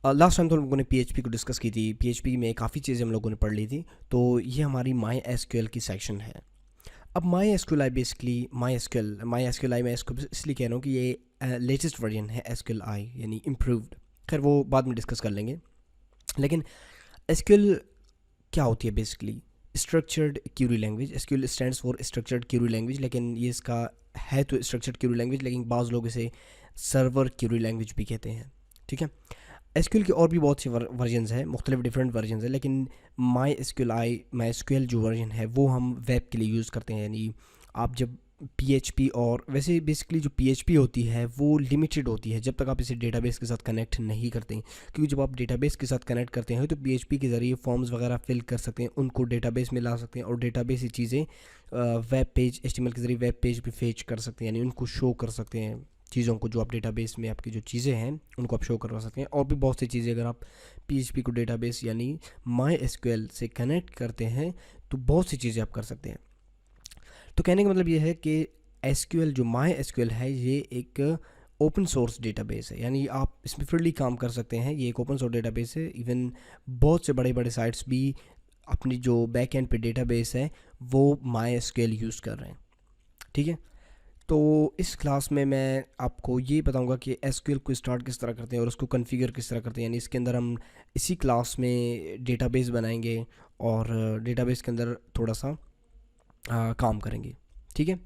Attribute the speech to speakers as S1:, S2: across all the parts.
S1: Last time तो हम लोगों ने पीएचपी को डिस्कस की थी। पीएचपी में काफ़ी चीज़ें हम लोगों ने पढ़ ली थी। तो ये हमारी माई एसक्यूएल की सेक्शन है। अब my SQL I basically my SQL I मैं इसको इसलिए कह रहा हूँ कि ये लेटेस्ट वर्जन है एसक्यूएल आई यानी इम्प्रूव्ड। खैर वो बाद में डिस्कस कर लेंगे। लेकिन एसक्यूएल क्या होती है basically? Structured Curie language. SQL stands for structured Curie language, लेकिन ये इसका है तो स्ट्रक्चर्ड क्यूरी लैंग्वेज, लेकिन बाज़ लोग इसे सर्वर क्यूरी लैंग्वेज भी कहते हैं। ठीक है। एसक्यूएल के और भी बहुत से वर्जन्स हैं, मुख्तलिफ डिफरेंट वर्जन्स हैं, लेकिन माई एसक्यूएल जो वर्जन है वो हम वेब के लिए यूज़ करते हैं। यानी आप जब पीएचपी, और वैसे बेसिकली जो पीएचपी होती है वो लिमिटेड होती है जब तक आप इसे डेटाबेस के साथ कनेक्ट नहीं करते, क्योंकि जब आप डेटाबेस के साथ कनेक्ट करते हैं तो पीएचपी के ज़रिए फॉर्म्स वगैरह फिल कर सकते हैं, उनको डेटाबेस में ला सकते हैं, और डेटाबेस ही चीज़ें वेब पेज एचटीएमएल के ज़रिए वेब पेज पे फेच कर सकते हैं, यानी उनको शो कर सकते हैं चीज़ों को। जो आप डेटाबेस में आपकी जो चीज़ें हैं उनको आप शो करवा सकते हैं। और भी बहुत सी चीज़ें, अगर आप पीएचपी को डेटाबेस यानी माई एसक्यूएल से कनेक्ट करते हैं तो बहुत सी चीज़ें आप कर सकते हैं। तो कहने का मतलब ये है कि एसक्यूएल जो माई एसक्यूएल है ये एक ओपन सोर्स डेटाबेस है, यानी आप इसमें फ्रीली काम कर सकते हैं। ये एक ओपन सोर्स डेटाबेस है। इवन बहुत से बड़े बड़े साइट्स भी अपनी जो बैक एंड पे डेटाबेस है वो माई एसक्यूएल यूज़ कर रहे हैं। ठीक है। तो इस क्लास में मैं आपको ये बताऊंगा कि एसक्यूएल को स्टार्ट किस तरह करते हैं और उसको कॉन्फ़िगर किस तरह करते हैं। यानी इसके अंदर हम इसी क्लास में डेटाबेस बनाएंगे और डेटाबेस के अंदर थोड़ा सा काम करेंगे। ठीक है।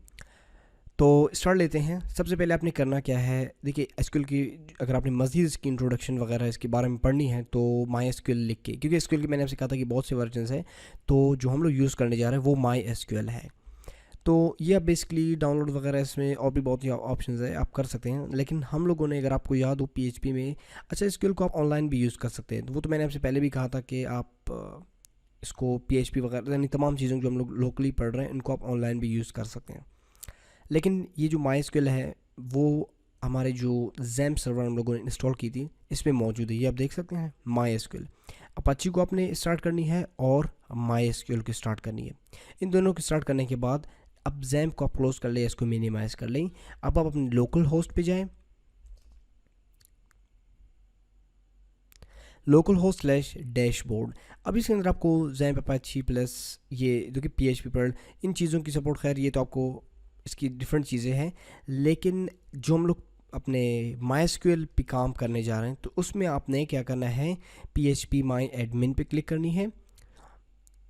S1: तो स्टार्ट लेते हैं। सबसे पहले आपने करना क्या है, देखिए एसक्यूएल की अगर आपने मज़ीद इसकी इंट्रोडक्शन वगैरह इसके बारे में पढ़नी है तो माई एसक्यूएल लिख के, क्योंकि एसक्यूएल की मैंने आपसे कहा था कि बहुत से वर्जन्स हैं, तो जो हम लोग यूज़ करने जा रहे हैं वो माई एसक्यूएल है। तो ये आप बेसिकली डाउनलोड वगैरह इसमें और भी बहुत ही ऑप्शंस है, आप कर सकते हैं। लेकिन हम लोगों ने, अगर आपको याद हो पीएचपी में, अच्छा एसक्यूएल को आप ऑनलाइन भी यूज़ कर सकते हैं। तो वो तो मैंने आपसे पहले भी कहा था कि आप इसको पीएचपी वगैरह यानी तमाम चीज़ों जो हम लोग लोकली पढ़ रहे हैं इनको आप ऑनलाइन भी यूज़ कर सकते हैं। लेकिन ये जो माई एसक्यूएल है वो हमारे जो जैम्प सर्वर हम लोगों ने इंस्टॉल की थी इसमें मौजूद है। ये आप देख सकते हैं माई एसक्यूएल। अपाची को आपने स्टार्ट करनी है और माई एसक्यूएल को स्टार्ट करनी है। इन दोनों को स्टार्ट करने के बाद अब जैम्प को आप क्लोज कर लें, इसको मिनिमाइज़ कर लें। अब आप अपने लोकल होस्ट पे जाएं, लोकल होस्ट स्लैश डैशबोर्ड। अब इसके अंदर आपको जैम्प अपाची प्लस ये जो कि पीएचपी पर्ल, इन चीज़ों की सपोर्ट, खैर ये तो आपको इसकी डिफरेंट चीज़ें हैं। लेकिन जो हम लोग अपने माई एसक्यूएल पे काम करने जा रहे हैं तो उसमें आपने क्या करना है, पीएचपी माई एडमिन पे क्लिक करनी है।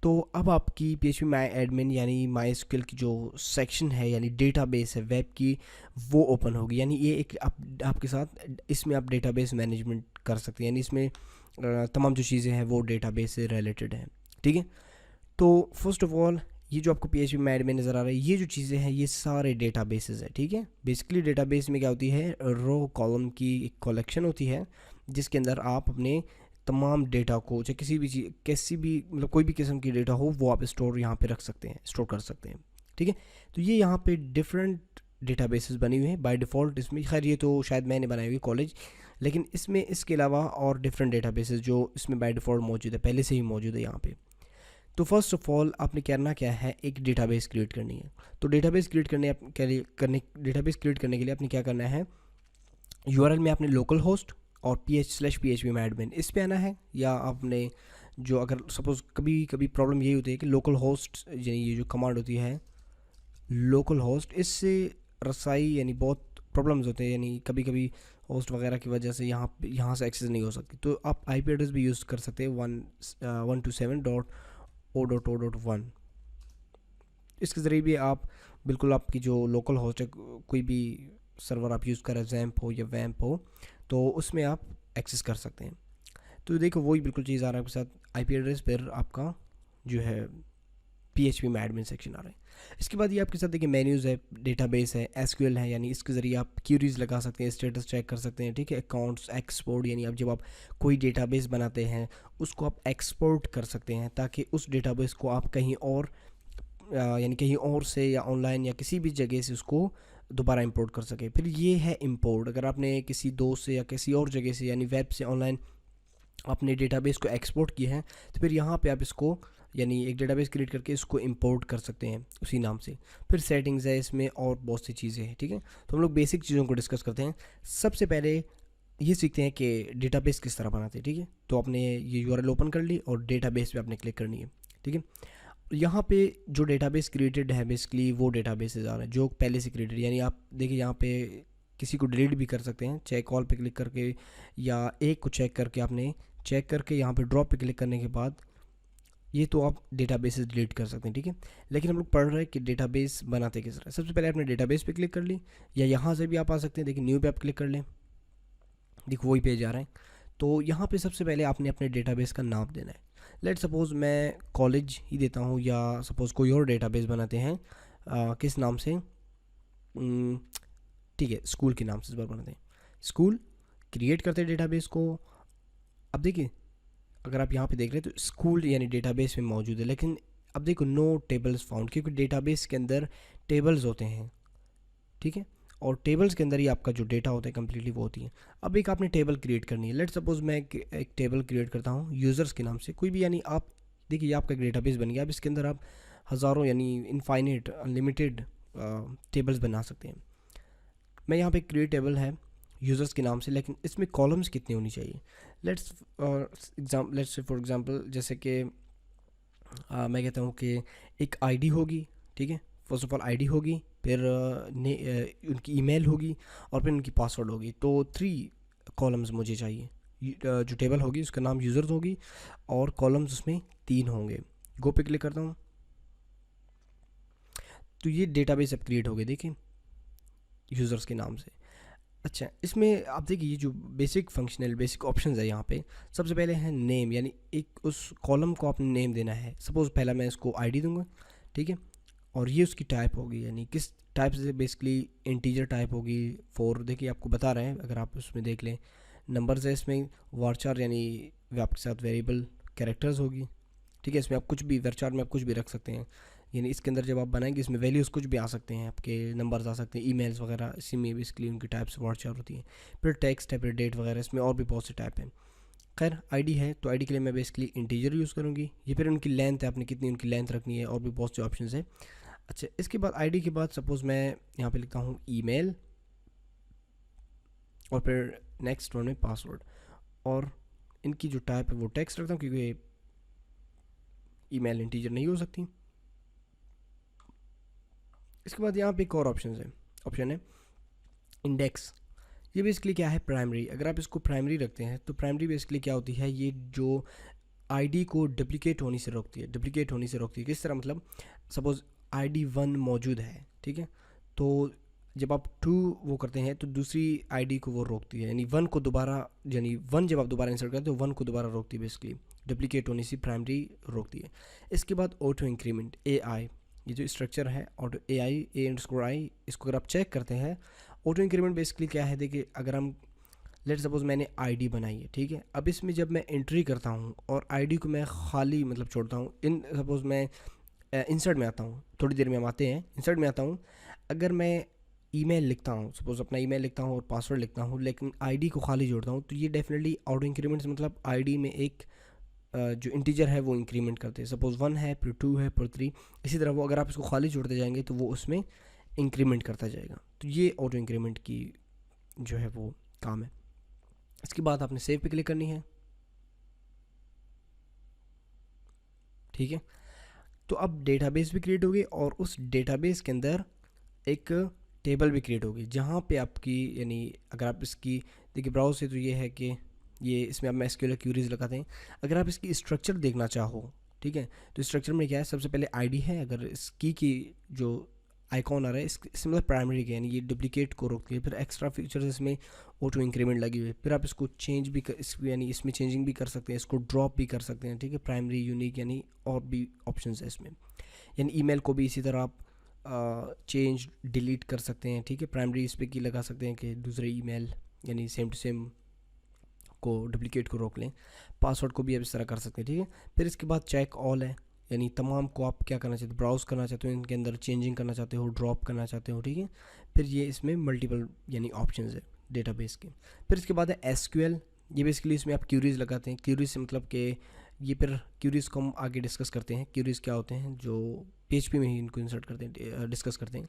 S1: तो अब आपकी पीएचपी माई एडमिन यानी माई एसक्यूएल की जो सेक्शन है यानी डेटाबेस है वेब की, वो ओपन होगी। यानी ये एक आपके साथ इसमें आप डेटाबेस मैनेजमेंट कर सकते हैं, यानी इसमें तमाम जो चीज़ें हैं वो डेटाबेस से रिलेटेड हैं। ठीक है। तो फर्स्ट ऑफ ऑल ये जो आपको पीएचपी में एडमिन नज़र आ रहा है, ये जो चीज़ें हैं ये सारे डेटाबेसेस हैं। ठीक है। बेसिकली डेटाबेस में क्या होती है, रो कॉलम की एक कलेक्शन होती है जिसके अंदर आप अपने तमाम डेटा को, चाहे किसी भी मतलब कोई भी किस्म की डेटा हो, वो आप स्टोर यहाँ पे रख सकते हैं, स्टोर कर सकते हैं। ठीक है। तो ये यहाँ पे डिफरेंट डेटाबेसेस बनी हुई हैं बाय डिफ़ॉल्ट इसमें। खैर ये तो शायद मैंने बनाई हुई कॉलेज, लेकिन इसमें इसके अलावा और डिफरेंट डेटाबेसेस जो इसमें बाय डिफ़ॉल्ट मौजूद है, पहले से ही मौजूद है यहाँ पे। तो फर्स्ट ऑफ ऑल आपने करना क्या है, एक डेटाबेस क्रिएट करनी है। तो डेटाबेस क्रिएट करने के लिए आपने क्या करना है, यूआरएल में आपने लोकल होस्ट और ph/php में एडमिन इस पे आना है। या आपने जो, अगर सपोज़ कभी कभी प्रॉब्लम यही होती है कि लोकल होस्ट यानी ये जो कमांड होती है लोकल होस्ट, इससे रसाई यानी बहुत प्रॉब्लम्स होते हैं, यानी कभी कभी होस्ट वगैरह की वजह से यहाँ से एक्सेस नहीं हो सकती। तो आप आईपी एड्रेस भी यूज़ कर सकते हैं 127.0.0.1। इसके ज़रिए भी आप बिल्कुल आपकी जो लोकल होस्ट है, कोई भी सर्वर आप यूज़ कर रहे हैं, जैम्प हो या वैम्प हो, तो उसमें आप एक्सेस कर सकते हैं। तो देखो वही बिल्कुल चीज़ आ रहा है आपके साथ, आईपी एड्रेस पर आपका जो है पीएचपी में एडमिन सेक्शन आ रहा है। इसके बाद ये आपके साथ देखिए मेन्यूज़ है, डेटाबेस है, एसक्यूएल है, यानी इसके ज़रिए आप क्यूरीज लगा सकते हैं, स्टेटस चेक कर सकते हैं। ठीक है। अकाउंट्स एक्सपोर्ट, यानी अब जब आप कोई डेटाबेस बनाते हैं उसको आप एक्सपोर्ट कर सकते हैं ताकि उस डेटाबेस को आप कहीं और यानी कहीं और से या ऑनलाइन या किसी भी जगह से उसको दोबारा इंपोर्ट कर सके। फिर ये है इंपोर्ट, अगर आपने किसी दोस्त से या किसी और जगह से यानी वेब से ऑनलाइन अपने डेटाबेस को एक्सपोर्ट किया है तो फिर यहाँ पे आप इसको यानी एक डेटाबेस क्रिएट करके इसको इंपोर्ट कर सकते हैं उसी नाम से। फिर सेटिंग्स है इसमें और बहुत सी चीज़ें हैं। ठीक है। तो हम लोग बेसिक चीज़ों को डिस्कस करते हैं। सबसे पहले ये सीखते हैं कि डेटाबेस किस तरह बनाते हैं। ठीक है, तो आपने ये यूआरएल ओपन कर ली और डेटाबेस पे आपने क्लिक करनी है। ठीक है, यहाँ पे जो डेटाबेस क्रिएटेड है बेसिकली वो डेटाबेसेस आ रहे हैं जो पहले से क्रिएटेड, यानी आप देखिए यहाँ पे किसी को डिलीट भी कर सकते हैं चेक ऑल पे क्लिक करके, या एक को चेक करके आपने चेक करके यहाँ पे ड्रॉप पे क्लिक करने के बाद ये तो आप डेटाबेसेस डिलीट कर सकते हैं। ठीक है, लेकिन हम लोग पढ़ रहे हैं कि डेटाबेस बनाते किस तरह। सबसे पहले आपने डेटाबेस पे क्लिक कर ली, या यहाँ से भी आप आ सकते हैं। देखिए न्यू पे आप क्लिक कर लें, देखो वही पेज आ रहा है। तो यहाँ पे सबसे पहले आपने अपने डेटाबेस का नाम देना है। लेट सपोज़ मैं कॉलेज ही देता हूँ, या सपोज़ कोई और डेटाबेस बनाते हैं किस नाम से, ठीक है स्कूल के नाम से इस बार बनाते हैं। स्कूल क्रिएट करते हैं डेटाबेस को। अब देखिए अगर आप यहाँ पे देख रहे हैं तो स्कूल यानी डेटाबेस में मौजूद है, लेकिन अब देखो नो टेबल्स फाउंड, क्योंकि डेटाबेस के अंदर टेबल्स होते हैं। ठीक है, और टेबल्स के अंदर ही आपका जो डेटा होता है कम्प्लीटली वो होती है। अब एक आपने टेबल क्रिएट करनी है। लेट सपोज मैं एक टेबल क्रिएट करता हूँ यूज़र्स के नाम से, कोई भी, यानी आप देखिए ये आपका डेटाबेस बन गया। अब इसके अंदर आप हज़ारों यानी इनफाइनेट अनलिमिटेड टेबल्स बना सकते हैं। मैं यहाँ पे क्रिएट टेबल है यूज़र्स के नाम से, लेकिन इसमें कॉलम्स कितनी होनी चाहिए। लेट्स फॉर एग्जांपल जैसे कि मैं कहता हूँ कि एक आईडी होगी। ठीक है, फर्स्ट ऑफ ऑल आईडी होगी, फिर उनकी ईमेल होगी, और फिर उनकी पासवर्ड होगी। तो 3 कॉलम्स मुझे चाहिए। जो टेबल होगी उसका नाम यूज़र्स होगी, और कॉलम्स उसमें 3 होंगे। गो पे क्लिक करता हूँ तो ये डेटाबेस अब क्रिएट हो गए, देखिए यूज़र्स के नाम से। अच्छा, इसमें आप देखिए ये जो बेसिक ऑप्शंस है यहाँ पे, सबसे पहले है नेम, यानी एक उस कॉलम को आपने नेम देना है। सपोज़ पहला मैं इसको आईडी दूंगा। ठीक है, और ये उसकी टाइप होगी, यानी किस टाइप से, बेसिकली इंटीजर टाइप होगी। फोर देखिए आपको बता रहे हैं, अगर आप उसमें देख लें नंबर्स है इसमें, वारचार यानी आपके साथ वेरिएबल कैरेक्टर्स होगी। ठीक है, इसमें आप कुछ भी वारचार में आप कुछ भी रख सकते हैं, यानी इसके अंदर जब आप बनाएंगे इसमें वैल्यूज़ कुछ भी आ सकते हैं, आपके नंबर्स आ सकते हैं, ईमेल्स वगैरह, इसी में बेसिकली उनकी टाइप्स वारचार होती हैं। फिर टेक्स्ट है, फिर डेट वगैरह, इसमें और भी बहुत से टाइप हैं। खैर आईडी है तो आईडी के लिए मैं बेसिकली इंटीजर यूज़ करूँगी। ये फिर उनकी लेंथ है, आपने कितनी उनकी लेंथ रखनी है, और भी बहुत से ऑप्शन है। अच्छा, इसके बाद आईडी के बाद सपोज़ मैं यहाँ पे लिखता हूँ ईमेल, और फिर नेक्स्ट वन में पासवर्ड, और इनकी जो टाइप है वो टेक्स्ट रखता हूँ, क्योंकि ईमेल इंटीजर नहीं हो सकती। इसके बाद यहाँ पे एक और ऑप्शन है इंडेक्स। ये बेसिकली क्या है, प्राइमरी। अगर आप इसको प्राइमरी रखते हैं तो प्राइमरी बेसिकली क्या होती है, ये जो आईडी को डुप्लीकेट होने से रोकती है। किस तरह, मतलब सपोज़ आईडी 1 मौजूद है। ठीक है, तो जब आप 2 वो करते हैं तो दूसरी आईडी को वो रोकती है, यानी 1 को दोबारा, यानी 1 जब आप दोबारा इंसर्ट करते हो 1 को दोबारा रोकती है, बेसिकली डुप्लीकेट होने से प्राइमरी रोकती है। इसके बाद ऑटो इंक्रीमेंट AI, ये जो स्ट्रक्चर है ऑटो AI, इसको अगर आप चेक करते हैं, ऑटो इंक्रीमेंट बेसिकली क्या है, देखिए अगर हम लेट सपोज मैंने आईडी बनाई है। ठीक है, अब इसमें जब मैं एंट्री करता हूँ और आईडी को मैं खाली मतलब छोड़ता हूँ, इन सपोज मैं इंसर्ट में आता हूँ, थोड़ी देर में हम आते हैं, इंसर्ट में आता हूँ। अगर मैं ईमेल लिखता हूँ, सपोज अपना ईमेल लिखता हूँ और पासवर्ड लिखता हूँ, लेकिन आईडी को खाली जोड़ता हूँ, तो ये डेफिनेटली ऑटो इंक्रीमेंट्स, मतलब आईडी में एक जो इंटीजर है वो इंक्रीमेंट करते हैं। सपोज़ 1 है, फिर 2 है, फिर 3, इसी तरह वो अगर आप इसको खाली जोड़ते जाएंगे तो वो उसमें इंक्रीमेंट करता जाएगा। तो ये ऑटो इंक्रीमेंट की जो है वो काम है। इसके बाद आपने सेव पे क्लिक करनी है। ठीक है, तो अब डेटाबेस भी क्रिएट होगी, और उस डेटाबेस के अंदर एक टेबल भी क्रिएट होगी, जहाँ पे आपकी, यानी अगर आप इसकी देखिए ब्राउज से, तो ये है कि ये इसमें आप एसक्यूएल क्यूरीज लगाते हैं। अगर आप इसकी स्ट्रक्चर देखना चाहो, ठीक है, तो स्ट्रक्चर में क्या है, सबसे पहले आईडी है। अगर इसकी की जो आइकॉन आ रहा है इसमें मतलब प्राइमरी के, यानी ये डुप्लीकेट को रोकती है। फिर एक्स्ट्रा फीचर्स इसमें ऑटो इंक्रीमेंट लगी हुई है। फिर आप इसको चेंज भी यानी इसमें चेंजिंग भी कर सकते हैं, इसको ड्रॉप भी कर सकते हैं। ठीक है, प्राइमरी, यूनिक, यानी और भी ऑप्शन है इसमें। यानी ईमेल को भी इसी तरह आप चेंज डिलीट कर सकते हैं। ठीक है, प्राइमरी इस पर की लगा सकते हैं कि दूसरे ईमेल यानी सेम टू सेम को डुप्लीकेट को रोक लें। पासवर्ड को भी आप इस तरह कर सकते हैं। ठीक है, फिर इसके बाद चेक ऑल है, यानी तमाम को आप क्या करना चाहते हो, ब्राउज़ करना चाहते हो, इनके अंदर चेंजिंग करना चाहते हो, ड्रॉप करना चाहते हो। ठीक है, फिर ये इसमें मल्टीपल यानी ऑप्शंस है डेटाबेस के। फिर इसके बाद है एसक्यूएल। ये बेसिकली इसमें आप क्यूरीज लगाते हैं। क्यूरीज से मतलब कि ये फिर क्यूरीज को हम आगे डिस्कस करते हैं। क्यूरीज क्या होते हैं, जो PHP में ही इनको इंसर्ट करते हैं, डिस्कस करते हैं।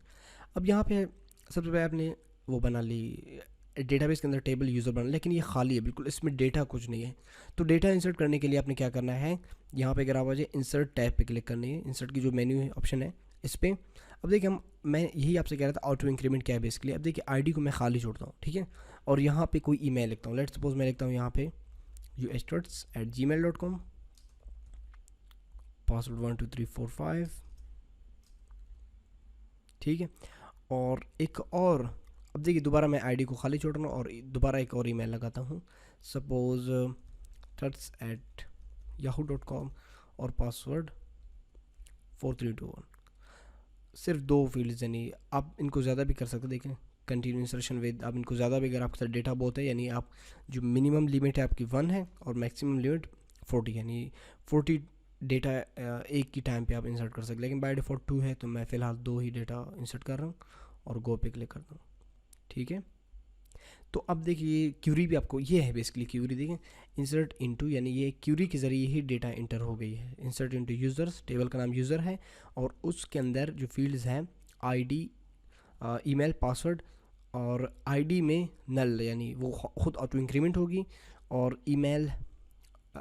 S1: अब यहाँ पे सबसे पहले आपने वो बना ली डेटाबेस के अंदर टेबल यूज़र बना, लेकिन ये खाली है बिल्कुल, इसमें डेटा कुछ नहीं है। तो डेटा इंसर्ट करने के लिए आपने क्या करना है, यहाँ पे अगर आप आ जाए इंसर्ट टैब पे क्लिक करनी है, इंसर्ट की जो मेन्यू है ऑप्शन है इस पर। अब देखिए मैं यही आपसे कह रहा था ऑटो इंक्रीमेंट क्या है बेसिकली। अब देखिए आईडी को मैं खाली छोड़ता हूँ, ठीक है, और यहाँ पे कोई ईमेल लिखता हूँ। लेट्स सपोज मैं लिखता हूँ यहाँ पे ustrts@gmail.com, पासवर्ड 12345, ठीक है। और एक और, अब देखिए दोबारा मैं आईडी को खाली छोड़ रहा हूँ और दोबारा एक और ईमेल लगाता हूँ, सपोज tuts@yahoo.com और पासवर्ड 4321। सिर्फ 2 फील्ड्स, यानी आप इनको ज़्यादा भी कर सकते हैं। देखें कंटिन्यू इंसर्शन विद, आप इनको ज़्यादा भी, अगर आपके साथ डेटा बहुत है, यानी आप जो मिनिमम लिमिट है आपकी 1 है और मैक्सिमम लिमिट 40, यानी 40 डेटा एक की टाइम पे आप इंसर्ट कर सकते। लेकिन बाय डिफ़ॉल्ट 2 है, तो मैं फ़िलहाल 2 ही डेटा इंसर्ट कर रहा हूँ और गो पे क्लिक करता हूँ, ठीक है। तो अब देखिए क्यूरी भी आपको, ये है बेसिकली क्यूरी, देखें इंसर्ट इनटू, यानी ये क्यूरी के ज़रिए ही डेटा इंटर हो गई है। इंसर्ट इनटू यूज़र्स, टेबल का नाम यूज़र है और उसके अंदर जो फील्ड्स हैं आईडी, ईमेल, पासवर्ड, और आईडी में नल, यानी वो खुद ऑटो इंक्रीमेंट होगी, और ईमेल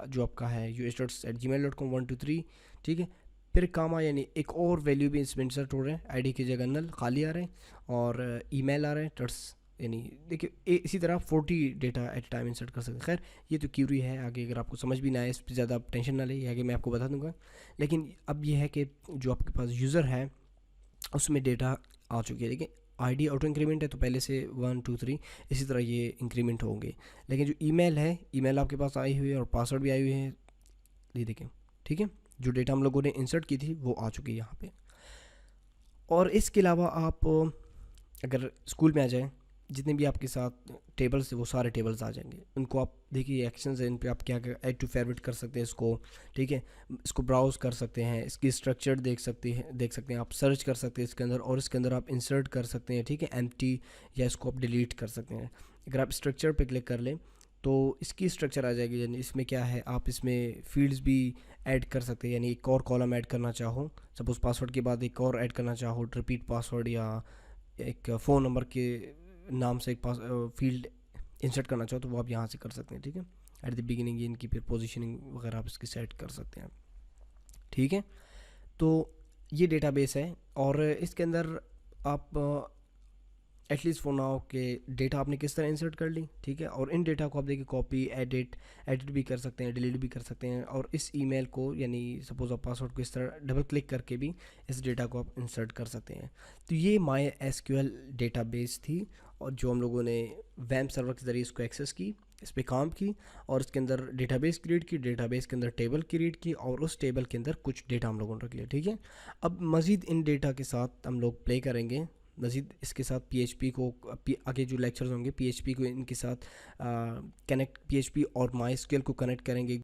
S1: जो आपका है ustrts@gmail.com 123, ठीक है। फिर कामा, यानी एक और वैल्यू भी इसमें इंसर्ट हो रहे हैं, आईडी की जगह नल खाली आ रहे हैं, और ईमेल आ रहे हैं टर्स, यानी देखिए इसी तरह 40 डेटा एट टाइम इंसर्ट कर सकते हैं। खैर ये तो क्यूरी है, आगे अगर आपको समझ भी ना आए इस पर ज़्यादा आप टेंशन ना ले, आगे मैं आपको बता दूंगा। लेकिन अब ये है कि जो आपके पास यूज़र है उसमें डेटा आ चुकी है। देखिए आईडी ऑटो इंक्रीमेंट है, तो पहले से 1 2 3 इसी तरह ये इंक्रीमेंट होंगे। लेकिन जो ईमेल है, ईमेल आपके पास आई हुई है और पासवर्ड भी आई हुई है, ये देखें, ठीक है। जो डेटा हम लोगों ने इंसर्ट की थी वो आ चुकी है यहाँ पे। और इसके अलावा आप अगर स्कूल में आ जाएँ, जितने भी आपके साथ टेबल्स है वो सारे टेबल्स आ जाएंगे। उनको आप देखिए एक्शंस है, इन पे आप क्या ऐड टू फेवरेट कर सकते हैं इसको, ठीक है। इसको ब्राउज़ कर सकते हैं, इसकी स्ट्रक्चर देख सकते हैं, आप सर्च कर सकते हैं इसके अंदर, और इसके अंदर आप इंसर्ट कर सकते हैं, ठीक है, एम्प्टी, या इसको आप डिलीट कर सकते हैं। अगर आप स्ट्रक्चर पे क्लिक कर लें तो इसकी स्ट्रक्चर आ जाएगी, यानी इसमें क्या है, आप इसमें फील्ड्स भी ऐड कर सकते हैं, यानी एक और कॉलम ऐड करना चाहो, सपोज़ पासवर्ड के बाद एक और ऐड करना चाहो, रिपीट पासवर्ड, या एक फ़ोन नंबर के नाम से एक पास फील्ड इंसर्ट करना चाहो तो वो आप यहाँ से कर सकते हैं, ठीक है। एट द बिगिनिंग इनकी फिर पोजीशनिंग वगैरह आप इसकी सेट कर सकते हैं, ठीक है। तो ये डेटाबेस है और इसके अंदर आप एटलीस्ट फॉर नाउ के डेटा आपने किस तरह इंसर्ट कर ली, ठीक है। और इन डेटा को आप देखिए कॉपी, एडिट भी कर सकते हैं, डिलीट भी कर सकते हैं। और इस ईमेल को, यानी सपोज आप पासवर्ड को इस तरह डबल क्लिक करके भी इस डेटा को आप इंसर्ट कर सकते हैं। तो ये माई एसक्यूएल डेटाबेस थी, और जो हम लोगों ने वैम्प सर्वर के ज़रिए इसको एक्सेस की, इस पर काम की, और इसके अंदर डेटाबेस क्रिएट की, डेटाबेस के अंदर टेबल क्रिएट की, और उस टेबल के अंदर कुछ डेटा हम लोगों ने रख लिया, ठीक है। अब मज़ीद इन डेटा के साथ हम लोग प्ले करेंगे, मज़ीद इसके साथ PHP को आगे जो लेक्चर्स होंगे PHP को इनके साथ कनेक्ट, PHP और MySQL को कनेक्ट करेंगे